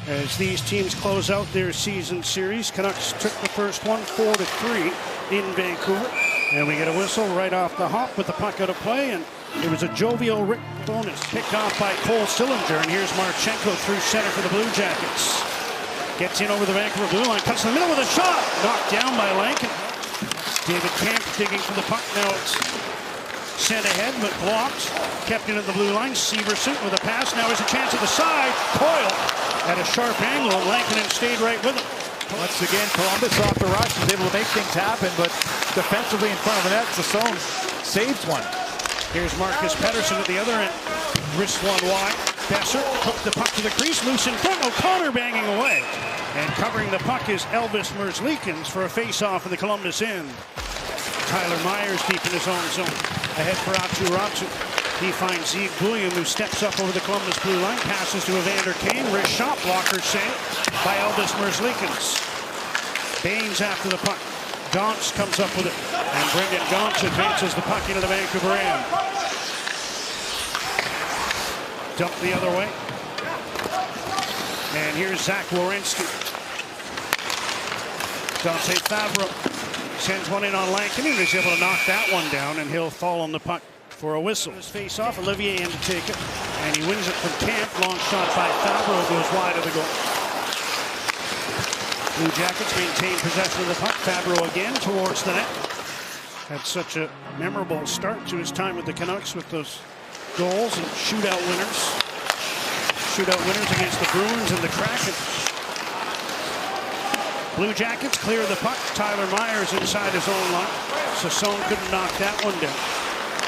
As these teams close out their season series, Canucks took the first one 4-3 in Vancouver. And we get a whistle right off the hop with the puck out of play. And it was a jovial Rick bonus picked off by Cole Sillinger. And here's Marchenko through center for the Blue Jackets. Gets in over the Vancouver blue line, cuts in the middle with a shot. Knocked down by Lankin. David Camp digging for the puck. Now it's sent ahead, but blocked. Kept in at the blue line. Severson with a pass. Now there's a chance at the side. Coyle at a sharp angle, and Lankinen stayed right with him. Once again, Columbus off the rush is able to make things happen, but defensively in front of the net, Sassone saves one. Here's Marcus Pettersson at the other end. Wrist one wide. Besser hooked the puck to the crease, loose in front. O'Connor banging away. And covering the puck is Elvis Merzlikins for a face-off in the Columbus end. Tyler Myers deep in his own zone. Ahead for Atsu. He finds Zeke William, who steps up over the Columbus blue line. Passes to Evander Kane. Wrist shot blocker saved by Elvis Merzlikins. Baines after the puck. Gauntz comes up with it. And Brendan Gauntz advances the puck into the Vancouver end. Dump the other way. And here's Zach Werenski. Dante Favreau sends one in on Lankinen. He's able to knock that one down, and he'll fall on the puck for a whistle. His face-off, Olivier in to take it, and he wins it from Camp. Long shot by Favreau goes wide of the goal. Blue Jackets maintain possession of the puck. Favreau again towards the net. Had such a memorable start to his time with the Canucks with those goals and shootout winners. Shootout winners against the Bruins and the Kraken. Blue Jackets clear the puck. Tyler Myers inside his own line. Sassone couldn't knock that one down.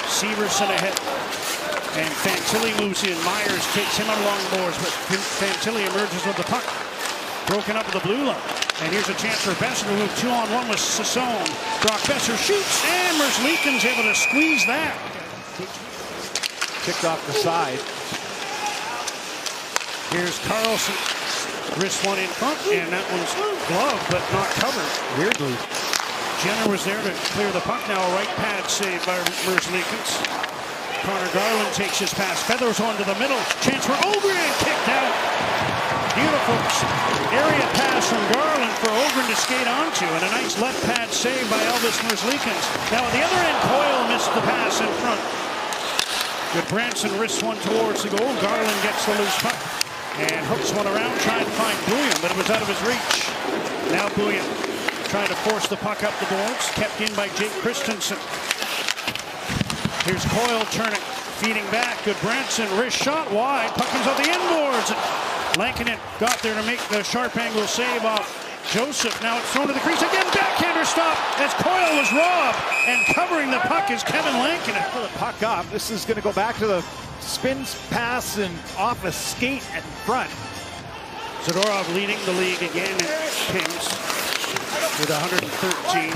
Severson ahead. And Fantilli moves in. Myers takes him out along the boards, but Fantilli emerges with the puck. Broken up at the blue line. And here's a chance for Besser to move 2-on-1 with Sassone. Brock Besser shoots, and Merzlikin's able to squeeze that. Kicked off the side. Here's Carlson. Wrist one in front, and that one's gloved, but not covered. Weirdly. Jenner was there to clear the puck. Now a right pad save by Merzlikins. Connor Garland takes his pass. Feathers one to the middle. Chance for Ogren, kicked out. Beautiful area pass from Garland for Ogren to skate onto, and a nice left pad save by Elvis Merzlikins. Now at the other end, Coyle missed the pass in front. Good Branson wrists one towards the goal. Garland gets the loose puck and hooks one around, trying to find Bouillon, but it was out of his reach. Now Bouillon trying to force the puck up the boards, kept in by Jake Christensen. Here's Coyle turning, feeding back. Good Branson, wrist shot wide, puck comes off the inboards. Lankinen got there to make the sharp angle save off Joseph. Now it's thrown to the crease again. Backhander stop as Coyle was robbed. And covering the puck is Kevin Lankinen. For the puck up. This is going to go back to the spins, pass, and off a skate in front. Zadorov leading the league again in pings with 113.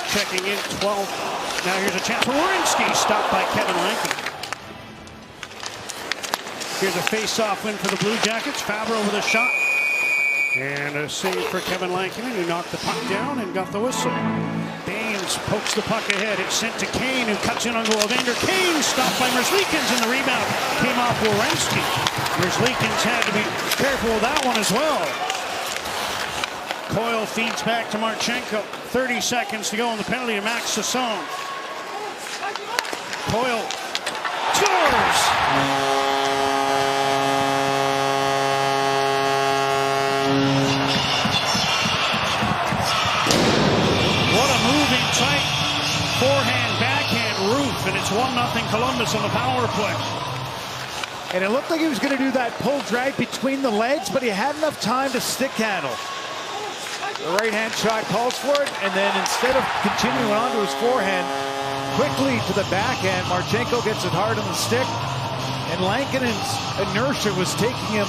Checking in 12. Now here's a chance for Werenski. Stopped by Kevin Lankinen. Here's a face-off win for the Blue Jackets. Favreau with a shot. And a save for Kevin Lankinen, who knocked the puck down and got the whistle. Baines pokes the puck ahead. It's sent to Kane, who cuts in on goal. Evander Kane stopped by Merzlikins, and the rebound came off Werenski. Merzlikins had to be careful with that one as well. Coyle feeds back to Marchenko. 30 seconds to go on the penalty to Max Sassone. Coyle scores! Tight forehand, backhand roof, and it's 1-0 Columbus on the power play. And it looked like he was going to do that pull drag between the legs, but he had enough time to stick handle. The right-hand shot calls for it, and then instead of continuing on to his forehand, quickly to the backhand, Marchenko gets it hard on the stick, and Lankinen's inertia was taking him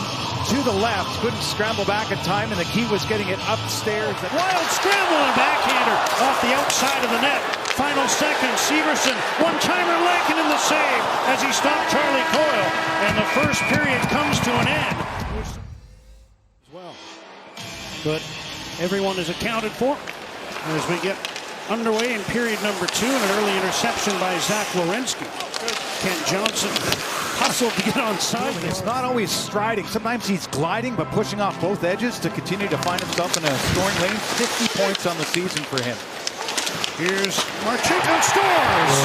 to the left, couldn't scramble back in time, and the key was getting it upstairs. Wild scramble and backhander off the outside of the net. Final seconds, Severson, one-timer, Lankinen the save as he stopped Charlie Coyle, and the first period comes to an end. Well, but everyone is accounted for as we get underway in period number 2, and an early interception by Zach Werenski. Kent Johnson hustled to get onside. It's not always striding. Sometimes he's gliding, but pushing off both edges to continue to find himself in a scoring lane. 50 points on the season for him. Here's Marchenko scores!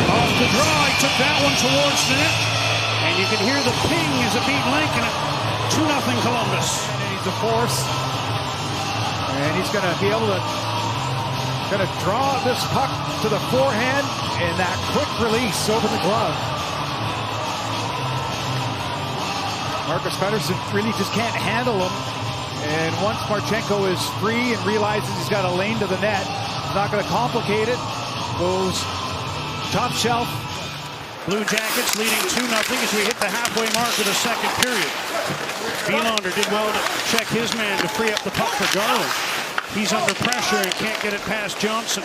Off the draw, he took that one towards the net. And you can hear the ping as it beat Lincoln at 2-0 Columbus. And he's a force. And he's going to be able to draw this puck to the forehand and that quick release over the glove. Marcus Pettersson really just can't handle him. And once Marchenko is free and realizes he's got a lane to the net, he's not going to complicate it. Goes top shelf. Blue Jackets leading 2-0 as we hit the halfway mark of the second period. Wielander did well to check his man to free up the puck for Garland. He's under pressure and can't get it past Johnson.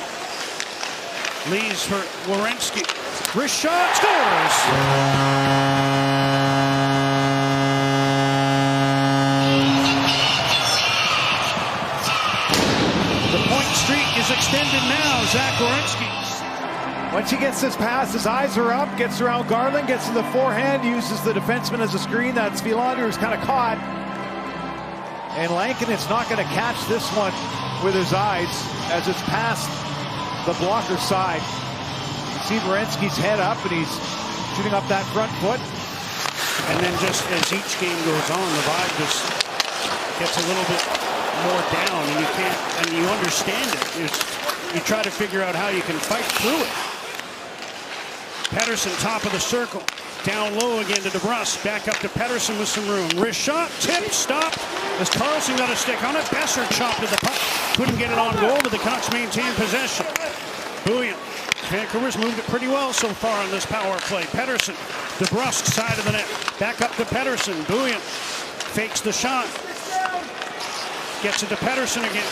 Leaves for Werenski. Wrist shot, scores! The point streak is extended now. Zach Werenski. Once he gets this pass, his eyes are up, gets around Garland, gets to the forehand, uses the defenseman as a screen. That's Wielander, who's kind of caught. And Lankinen's not going to catch this one with his eyes as it's past the blocker side. You see Werenski's head up, and he's shooting up that front foot. And then just as each game goes on, the vibe just gets a little bit more down, and you can't, and you understand it. You try to figure out how you can fight through it. Pettersson, top of the circle. Down low again to DeBrusk. Back up to Pettersson with some room. Wrist shot, tip, stop. As Carlson got a stick on it, Besser chopped at the puck. Couldn't get it on goal, but the Canucks maintain possession. Bouillon. Vancouver's moved it pretty well so far on this power play. Pettersson, DeBrusk, side of the net. Back up to Pettersson. Bouillon fakes the shot. Gets it to Pettersson again.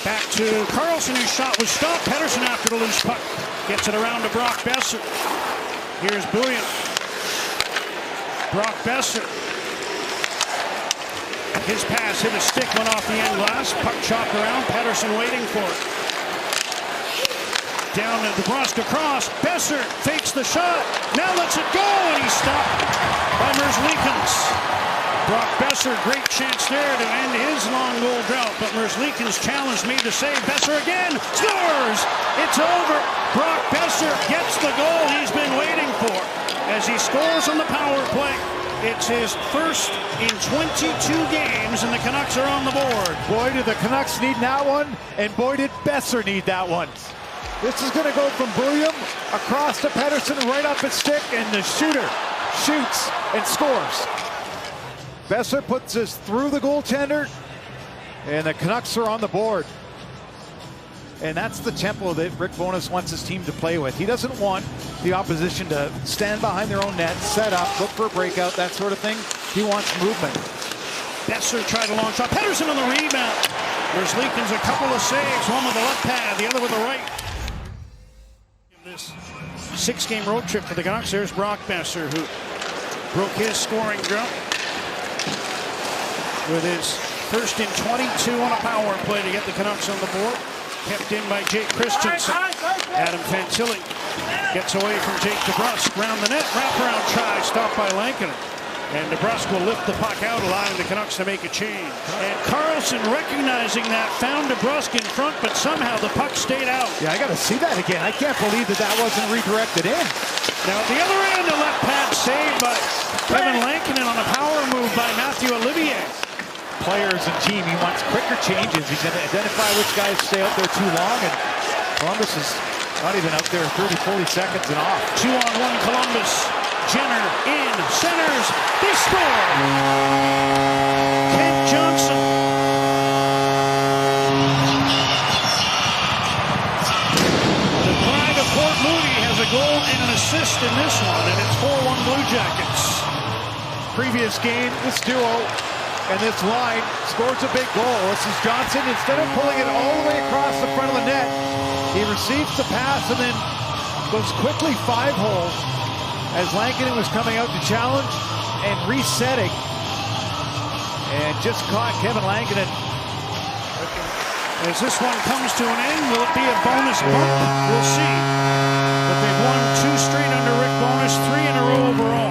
Back to Carlson, whose shot was stopped. Pettersson after the loose puck. Gets it around to Brock Besser. Here's Bouillon. Brock Besser. His pass hit a stick, went off the end glass. Puck chopped around. Pettersson waiting for it. Down to DeBrusk across. Besser fakes the shot. Now lets it go, and he's stopped by Merzlikins. Brock Besser, great chance there to end his long goal drought, but Merzlikins challenged me to save. Besser again, scores! It's over. Brock Besser gets the goal he's been waiting for as he scores on the power play. It's his first in 22 games, and the Canucks are on the board. Boy, did the Canucks need that one, and boy, did Besser need that one. This is going to go from Bouillon across to Pettersson, right up his stick, and the shooter shoots and scores. Besser puts this through the goaltender, and the Canucks are on the board. And that's the tempo that Rick Bowness wants his team to play with. He doesn't want the opposition to stand behind their own net, set up, look for a breakout, that sort of thing. He wants movement. Besser tried a long shot. Pettersson on the rebound. Merzlikins a couple of saves, one with the left pad, the other with the right. This 6-game road trip for the Canucks. There's Brock Besser, who broke his scoring drought with his first in 22 on a power play to get the Canucks on the board. Kept in by Jake Christensen. Adam Fantilli gets away from Jake DeBrusk. Round the net, wraparound try, stopped by Lankinen. And DeBrusk will lift the puck out, allowing the Canucks to make a change. And Carlson, recognizing that, found DeBrusk in front, but somehow the puck stayed out. Yeah, I got to see that again. I can't believe that that wasn't redirected in. Now at the other end, a left pad saved by Kevin Lankinen on a power move by Matthew Olivier. Players and team, he wants quicker changes. He's going to identify which guys stay out there too long, and Columbus is not even out there 30, 40 seconds and off. 2-on-1 Columbus. Jenner in, centers, they score! Kent Johnson. The Pride of Fort Moody has a goal and an assist in this one, and it's 4-1 Blue Jackets. Previous game, this duo and this line scores a big goal. This is Johnson. Instead of pulling it all the way across the front of the net, he receives the pass and then goes quickly 5-hole as Lankinen was coming out to challenge and resetting. And just caught Kevin Lankinen As this one comes to an end, will it be a bonus bump? We'll see. But they've won 2 straight under Rick Bowness, 3 in a row overall.